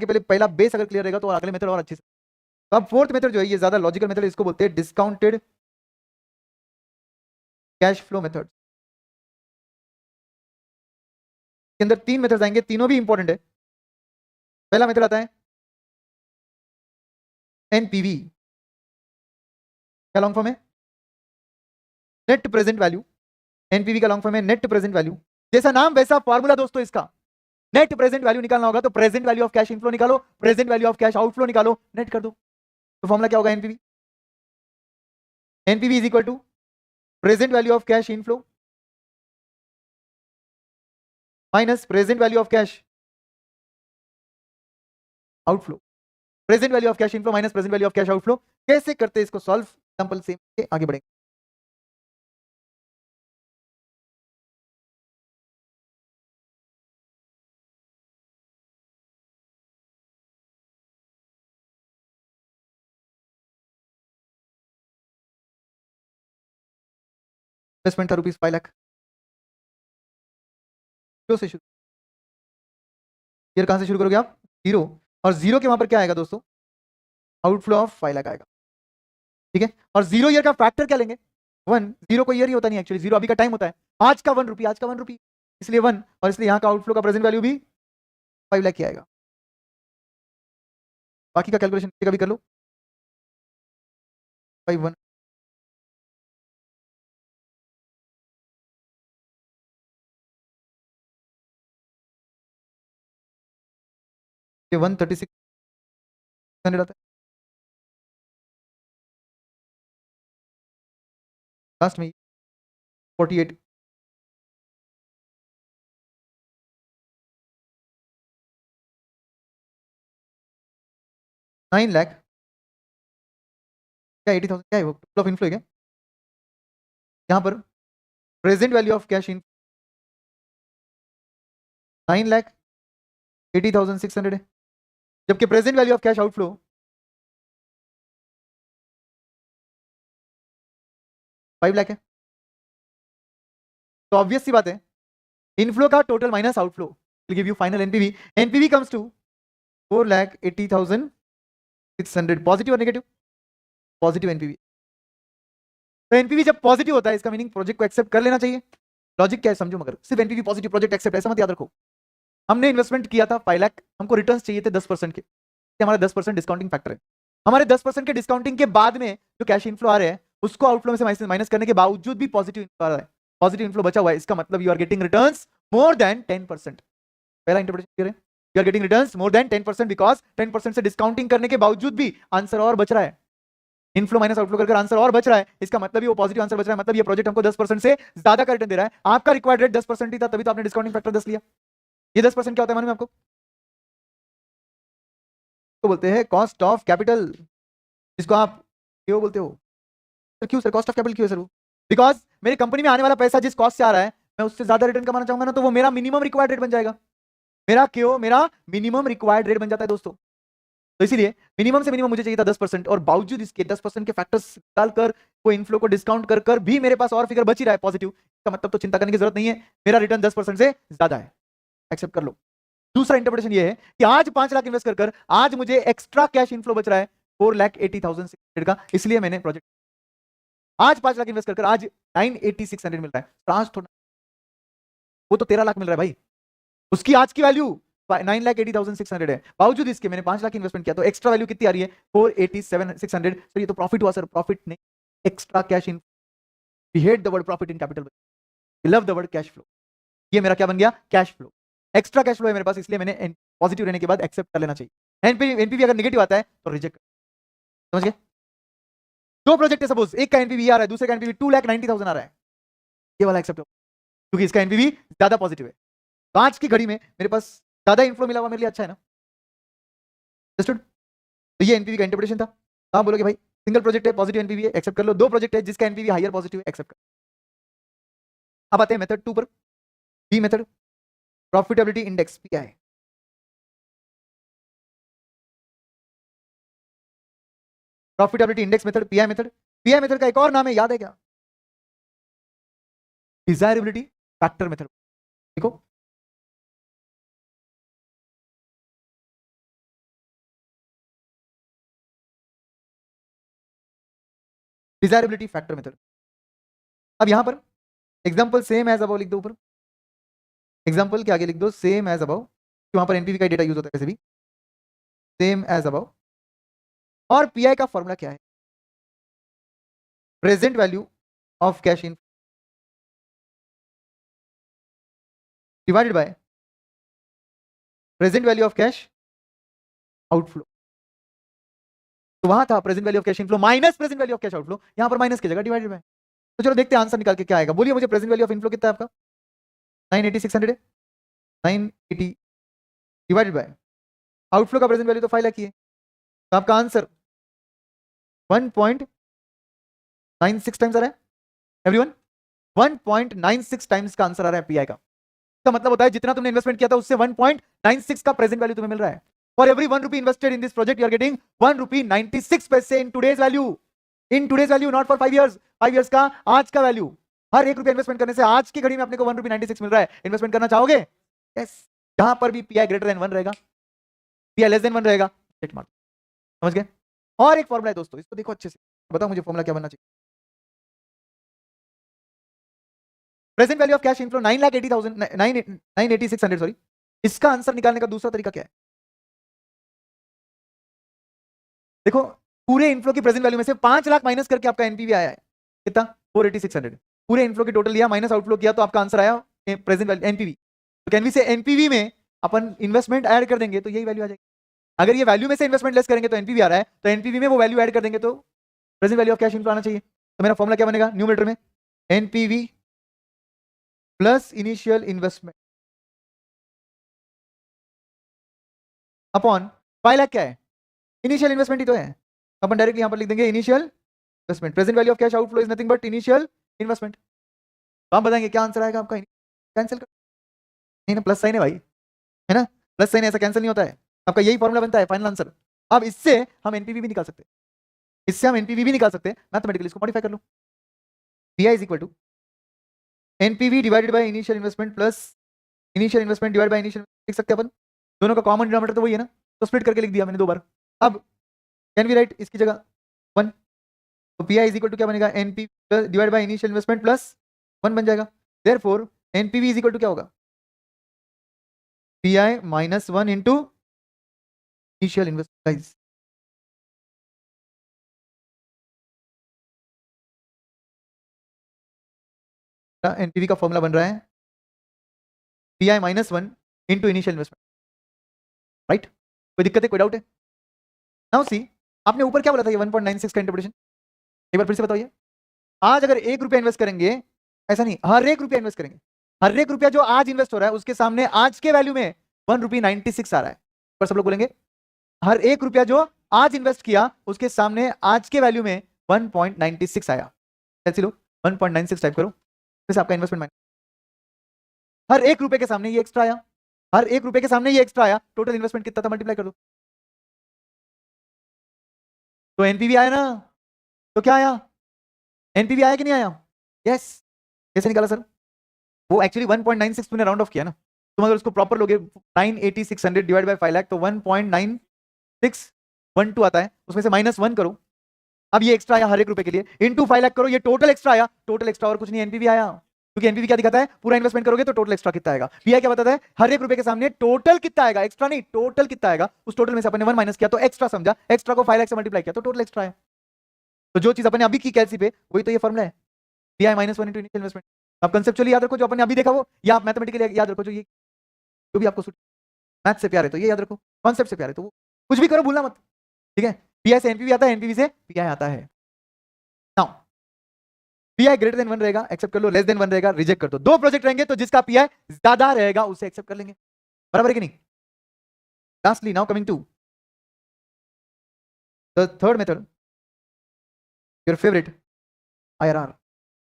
के पहले पहला बेस अगर क्लियर रहेगा तो अगले मेथड और अच्छे से। तो अब फोर्थ मेथड जो है ये ज्यादा लॉजिकल मेथड, इसको बोलते हैं डिस्काउंटेड कैश फ्लो मेथड। के अंदर 3 मेथड्स आएंगे, तीनों भी इंपॉर्टेंट है। पहला मेथड आता है एनपीवी, क्या लॉन्ग फॉर्म है? Net present value. एनपीवी का लॉन्ग फॉर्म है नेट प्रेजेंट वैल्यू। जैसा नाम वैसा फॉर्मूला दोस्तों इसका। नेट प्रेजेंट वैल्यू निकालना होगा तो present value of cash inflow निकालो, present value of cash outflow निकालो, नेट कर दो। तो फॉर्मूला क्या होगा NPV? NPV is equal to present value of cash inflow minus present value of cash outflow. Present value of cash inflow minus present value of cash outflow. कैसे करते हैं इसको सॉल्व, एग्जांपल से आगे बढ़ेंगे। इन्वेस्टमेंट था रुपीज 5 लाख, जीरो से शुरू। ईयर कहां से शुरू करोगे आप? जीरो। और जीरो के वहां पर क्या आएगा दोस्तों? आउटफ्लो ऑफ 5 लाख आएगा। ठीक है, और जीरो ईयर का फैक्टर क्या लेंगे? 1। जीरो को ईयर ही होता नहीं एक्चुअली, जीरो अभी का टाइम होता है। आज का 1 रुपी, आज का 1 रुपी, इसलिए 1। और इसलिए यहाँ का आउटफ्लो का प्रेजेंट वैल्यू भी 5 लाख की आएगा। बाकी का कैलकुलेशन का भी कर लो। 5 1 136 आता है लास्ट में 48। 9 लाख क्या 80,000 क्या है वो टोटल ऑफ इनफ्लो है क्या? यहाँ पर present value of cash in 9,80,600 है, जबकि present value of cash outflow 5 lakh है। तो ऑब्वियस सी बात है, इनफ्लो का total minus outflow will give you final NPV. NPV comes to 4,80,600। Positive और नेगेटिव? Positive NPV. तो एनपीवी जब पॉजिटिव होता है इसका मीनिंग प्रोजेक्ट को एक्सेप्ट कर लेना चाहिए। लॉजिक क्या है समझो, मगर सिर्फ एनपीवी पॉजिटिव प्रोजेक्ट एक्सेप्ट ऐसा मत याद रखो। हमने इन्वेस्टमेंट किया था 5 लाख, हमको रिटर्न चाहिए थे 10% के, हमारा 10% डिस्काउंटिंग फैक्टर है। हमारे 10% के डिस्काउंटिंग के बाद में जो कैश इनफ्लो आ रहे हैं उसको आउटफ्लो में से माइनस करने के बावजूद भी पॉजिटिव इनफ्लो आ रहा है, पॉजिटिव इनफ्लो बचा हुआ है, इसका मतलब you are getting returns more than 10%। पहला इंटरप्रिटेशन करें, you are getting returns more than 10% because 10% से डिस्काउंटिंग करने के बावजूद भी आंसर और बच रहा है। इनफ्लो माइनस आउटफ्लो करके आंसर और बच रहा है, इसका मतलब ये वो पॉजिटिव आंसर बच रहा है, मतलब ये प्रोजेक्ट हमको 10% से ज्यादा का रिटर्न दे रहा है। आपका रिक्वायर्ड रेट 10% ही था, तभी तो आपने डिस्काउंटिंग फैक्टर 10 लिया। ये 10% क्या होता है मालूम है आपको? तो बोलते हैं कॉस्ट ऑफ कैपिटल, जिसको आप क्यों बोलते हो सर? क्यों सर कॉस्ट ऑफ कैपिटल क्यों है सर? वो बिकॉज मेरी कंपनी में आने वाला पैसा जिस कॉस्ट से आ रहा है मैं उससे ज्यादा रिटर्न कमाना चाहूंगा ना, तो वो मेरा मिनिमम रिक्वायर्ड रेट बन जाएगा। मेरा मिनिमम रिक्वायर्ड रेट बन जाता है दोस्तों। तो इसीलिए मिनिमम से मिनिमम मुझे चाहिए था 10%, और बावजूद इसके 10% के फैक्टर्स डालकर वो इनफ्लो को डिस्काउंट कर कर भी मेरे पास और फिगर बच ही रहा है पॉजिटिव, इसका मतलब तो चिंता करने की जरूरत नहीं है, मेरा रिटर्न 10% से ज्यादा है। एक्सेप्ट कर लो। दूसरा इंटरप्रिटेशन ये है कि आज 5 लाख इन्वेस्ट कर कर आज मुझे एक्स्ट्रा कैश इनफ्लो बच रहा है 4,80,600 का, इसलिए मैंने प्रोजेक्ट आज 5 लाख इन्वेस्ट कर आज 9,80,600 मिल रहा है। तो आज थोड़ा, वो तो 13 लाख मिल रहा है भाई, उसकी आज की वैल्यू 9,80,600 है, बावजूद इसके मैंने 5 लाख इन्वेस्टमेंट किया, तो एक्स्ट्रा वैल्यू कितनी आ रही है? 4,87,600। तो ये तो प्रॉफिट हुआ सर, प्रॉफिट नहीं, extra cash in. We hate the word profit in capital, we love the word cash flow. ये मेरा क्या बन गया? Cash flow. Extra cash flow है मेरे पास, इसलिए मैंने पॉजिटिव रहने के बाद एक्सेप्ट कर लेना चाहिए। एनपीवी अगर नेगेटिव आता है तो रिजेक्ट। समझ गए? दो प्रोजेक्ट है सपोज, एक का एनपीवी आ रहा है, दूसरे का एनपीवी 2,90,000 आ रहा है, ये वाला एक्सेप्ट हो क्योंकि इसका एनपीवी ज्यादा पॉजिटिव है। तो आज की घड़ी में मेरे पास ज्यादा इन्फ्लो मिला हुआ, मेरे लिए अच्छा है ना। अंडरस्टूड? तो ये एनपीवी का इंटरप्रिटेशन था। आप बोलोगे भाई सिंगल प्रोजेक्ट है पॉजिटिव एनपीवी है, एक्सेप्ट कर लो। दो प्रोजेक्ट है जिसका एनपीवी हायर पॉजिटिव है, एक्सेप्ट कर। अब आते हैं मेथड 2 पर, बी मेथड, प्रॉफिटेबिलिटी इंडेक्स क्या है? Profitability index method, pi method. Pi method का एक और नाम है, याद है क्या? Desirability factor method. देखो डिजायरेबिलिटी फैक्टर मेथड। अब यहां पर एग्जांपल सेम एज अबव लिख दो, ऊपर एग्जांपल के आगे लिख दो सेम एज अबव, वहां पर एनपीवी का डेटा यूज होता है वैसे भी, सेम एज अबव। और पीआई का फॉर्मूला क्या है? Present value of cash in divided by present value of cash outflow. तो वहां था present value of cash inflow minus present value of cash outflow, यहां पर माइनस की जगह डिवाइडेड बाय। तो चलो देखते हैं आंसर निकाल के क्या आएगा। बोलिए मुझे प्रेजेंट वैल्यू ऑफ इनफ्लो कितना है आपका? 980 600 है, 980 डिवाइडेड बाय आउटफ्लो का प्रेजेंट वैल्यू तो 5 लाख ही है, तो आपका आंसर 1.96 टाइम्स आ रहा है एवरीवन, 1.96 टाइम्स का आंसर आ रहा है पीआई का। इसका मतलब होता है जितना तुमने इन्वेस्टमेंट किया था उससे 1.96 का प्रेजेंट वैल्यू तुम्हें मिल रहा है। For every 1 rupee invested in this project you are getting 1 rupee 96 paise in today's value, in today's value, not for 5 years, 5 years का आज का वैल्यू। हर 1 रुपया इन्वेस्टमेंट करने से आज की घड़ी में अपने को 1 रुपी 96 मिल रहा है। इन्वेस्टमेंट करना चाहोगे? यस। जहां पर भी पीआई ग्रेटर देन 1 रहेगा, पीआई लेस देन 1 रहेगा, टिक मार्क। समझ गए? और एक फॉर्मूला है दोस्तों, इसको देखो अच्छे से, बताओ मुझे फॉर्मूला क्या बनना चाहिए। Present value of cash inflow 9,80,600 sorry, इसका आंसर निकालने का दूसरा तरीका क्या है? देखो पूरे इनफ्लो की प्रेजेंट वैल्यू में से 5 लाख माइनस करके आपका एनपीवी आया है कितना? 480,600। पूरे इनफ्लो की टोटल लिया माइनस आउटफ्लो किया तो आपका आंसर आया प्रेजेंट वैल्यू एनपीवी। तो कैन वी से एनपीवी में अपन इन्वेस्टमेंट ऐड कर देंगे तो यही वैल्यू आ जाएगी। अगर ये वैल्यू में से इन्वेस्टमेंट लेस करेंगे तो एनपीवी आ रहा है, तो एनपीवी में वो वैल्यू ऐड कर देंगे तो present value of cash inflow आना चाहिए। तो मेरा फॉर्मूला क्या बनेगा न्यूमरेटर में? NPV plus initial investment upon 5 lakh क्या है? इनिशियल इन्वेस्टमेंट ही तो है, अपन डायरेक्टली यहां पर लिख देंगे initial investment. Present value of cash outflow is nothing but initial investment. तो आप बताएंगे क्या आंसर आएगा आपका? कैंसिल कर, नहीं ना, प्लस साइन है भाई, है ना, प्लस साइन ऐसा कैंसिल नहीं होता है। आपका यही फॉर्मूला बनता है फाइनल आंसर। अब इससे हम एनपीवी भी निकाल सकते हैं, इससे हम एनपीवी भी निकाल सकते हैं, मैथमेटिकली इसको मॉडिफाई कर लो। PI is equal to NPV divided by initial investment plus initial investment divide by initial, लिख सकते हैं अपन, दोनों का कॉमन डिनोमिनेटर तो वही है ना, तो स्प्लिट करके लिख दिया मैंने 2 बार। अब कैन वी राइट इसकी जगह 1, तो पीआई इज इक्वल टू क्या बनेगा? NP divide by initial investment plus 1 बन जाएगा। Therefore NPV is equal to क्या होगा? PI minus 1 into initial investment. NPV का फॉर्मूला बन रहा है PI minus 1 into initial investment, right? कोई दिक्कत है, कोई डाउट है? नाउ सी, आपने ऊपर क्या बोला था ये 1.96 का इंटरप्रिटेशन, एक बार फिर से बताइए। आज अगर 1 रुपया इन्वेस्ट करेंगे, ऐसा नहीं, हर 1 रुपया इन्वेस्ट करेंगे, हर 1 रुपया जो आज इन्वेस्ट हो रहा है उसके सामने आज के वैल्यू में 1 रुपी 96 आ रहा है। पर सब लोग बोलेंगे हर 1 रुपया जो आज इन्वेस्ट किया उसके सामने आज के वैल्यू में 1.96 आया। कैसे लो 1.96 टाइप करो, फिर आपका इन्वेस्टमेंट हर 1 रुपए के सामने ये एक्स्ट्रा आया, हर 1 रुपए के सामने ये एक्स्ट्रा आया, टोटल इन्वेस्टमेंट कितना था मल्टीप्लाई कर दो, तो एनपीवी आया ना। तो क्या आया? एनपीवी आया कि नहीं आया? यस। कैसे निकाला सर? वो एक्चुअली 1.96 तूने राउंड ऑफ किया ना, तुम अगर उसको प्रॉपर लोगे 980,600 डिवाइड बाय 5 लाख तो 1.9612 आता है, उसमें से -1 करो। अब ये एक्स्ट्रा आया हर 1 रुपए के लिए, इनटू 5 लाख करो, ये टोटल एक्स्ट्रा आया, टोटल एक्स्ट्रा और कुछ नहीं, एनपीवी आया। क्योंकि एनपीवी क्या दिखाता है? पूरा इन्वेस्टमेंट करोगे तो टोटल एक्स्ट्रा कितना आएगा। पीआई क्या बताता है? हर 1 रुपए के सामने टोटल कितना आएगा, एक्स्ट्रा नहीं, टोटल कितना आएगा, उस टोटल में से अपन ने 1 माइनस किया तो एक्स्ट्रा समझा, एक्स्ट्रा को 5 लाख से मल्टीप्लाई किया तो टोटल एक्स्ट्रा है। तो जो चीज अपन ने अभी की कैलसी पे, वही तो ये फॉर्मूला है, PI minus 1 into initial investment. आप कंसेप्चुअली याद रखो जो अपन ने अभी देखा वो, या आप मैथमेटिकली याद रखो जो भी आपको मैथ से प्यार है तो ये याद रखो, कॉन्सेप्ट से प्यार है तो वो कुछ भी करो भूलना मत, ठीक है? पीआई से एनपीवी आता है, एनपीवी से पीआई आता है। नाउ पीआई ग्रेटर देन 1 रहेगा, एक्सेप्ट कर लो, लेस देन 1 रहेगा, रिजेक्ट कर दो। 2 प्रोजेक्ट रहेंगे तो जिसका पीआई ज्यादा रहेगा उसे एक्सेप्ट कर लेंगे, बराबर है कि नहीं? Lastly now coming to the third method, your favourite, IRR.